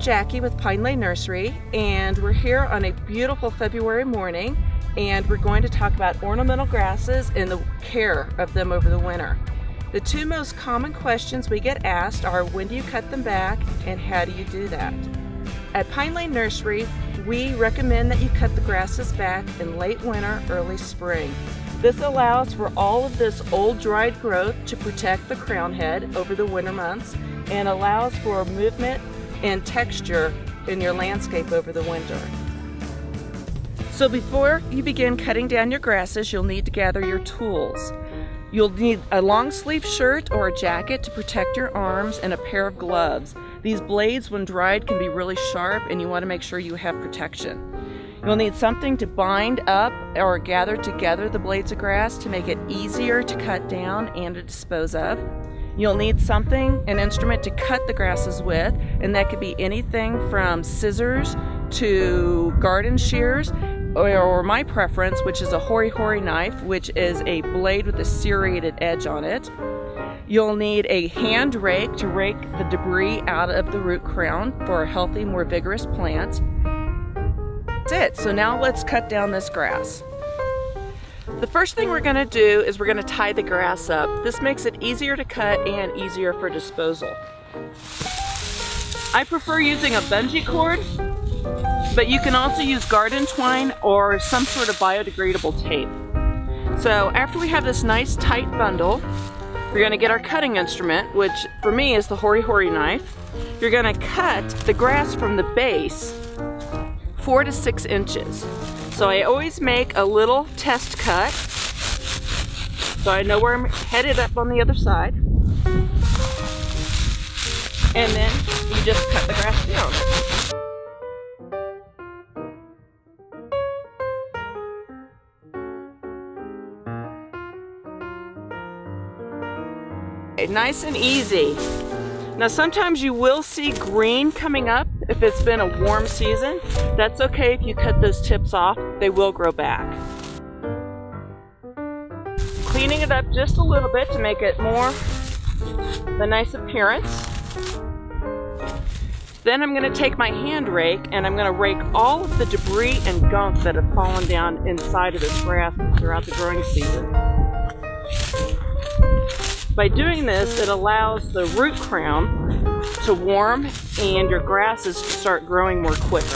Jackie with Lane Nursery, and we're here on a beautiful February morning, and we're going to talk about ornamental grasses and the care of them over the winter. The two most common questions we get asked are, when do you cut them back and how do you do that? At Lane Nursery, we recommend that you cut the grasses back in late winter, early spring. This allows for all of this old dried growth to protect the crown head over the winter months and allows for movement and texture in your landscape over the winter. So before you begin cutting down your grasses, you'll need to gather your tools. You'll need a long sleeve shirt or a jacket to protect your arms and a pair of gloves. These blades, when dried, can be really sharp and you want to make sure you have protection. You'll need something to bind up or gather together the blades of grass to make it easier to cut down and to dispose of. You'll need something, an instrument to cut the grasses with, and that could be anything from scissors to garden shears, or my preference, which is a hori-hori knife, which is a blade with a serrated edge on it. You'll need a hand rake to rake the debris out of the root crown for a healthy, more vigorous plant. That's it. So now let's cut down this grass. The first thing we're going to do is we're going to tie the grass up. This makes it easier to cut and easier for disposal. I prefer using a bungee cord, but you can also use garden twine or some sort of biodegradable tape. So after we have this nice tight bundle, we're going to get our cutting instrument, which for me is the hori-hori knife. You're going to cut the grass from the base 4 to 6 inches. So I always make a little test cut so I know where I'm headed up on the other side. And then you just cut the grass down. Okay, nice and easy. Now sometimes you will see green coming up if it's been a warm season. That's okay if you cut those tips off, they will grow back. Cleaning it up just a little bit to make it more the nice appearance. Then I'm going to take my hand rake and I'm going to rake all of the debris and gunk that have fallen down inside of this grass throughout the growing season. By doing this, it allows the root crown to warm and your grasses to start growing more quickly.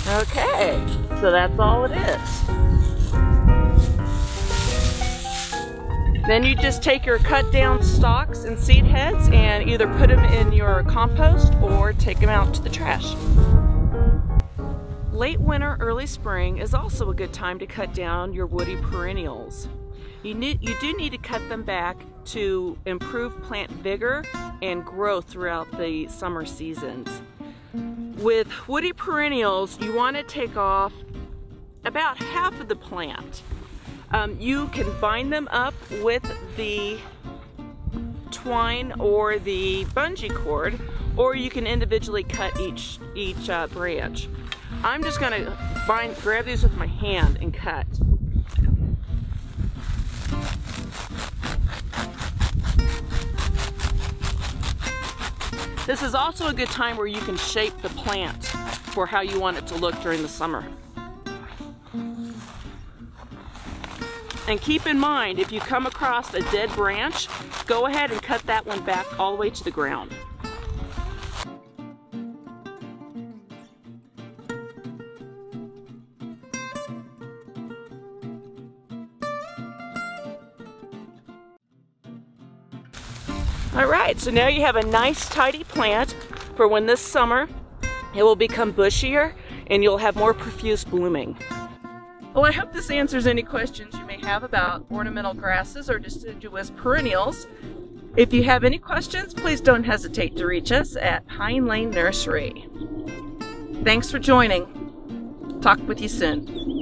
Okay, so that's all it is. Then you just take your cut down stalks and seed heads and either put them in your compost or take them out to the trash. Late winter, early spring is also a good time to cut down your woody perennials. You do need to cut them back to improve plant vigor and growth throughout the summer seasons. With woody perennials, you want to take off about half of the plant. You can bind them up with the twine or the bungee cord, or you can individually cut each branch. I'm just going to grab these with my hand and cut. This is also a good time where you can shape the plant for how you want it to look during the summer. And keep in mind, if you come across a dead branch, go ahead and cut that one back all the way to the ground. Alright, so now you have a nice tidy plant for when this summer it will become bushier and you'll have more profuse blooming. Well, I hope this answers any questions you may have about ornamental grasses or deciduous perennials. If you have any questions, please don't hesitate to reach us at Lane Nursery. Thanks for joining. Talk with you soon.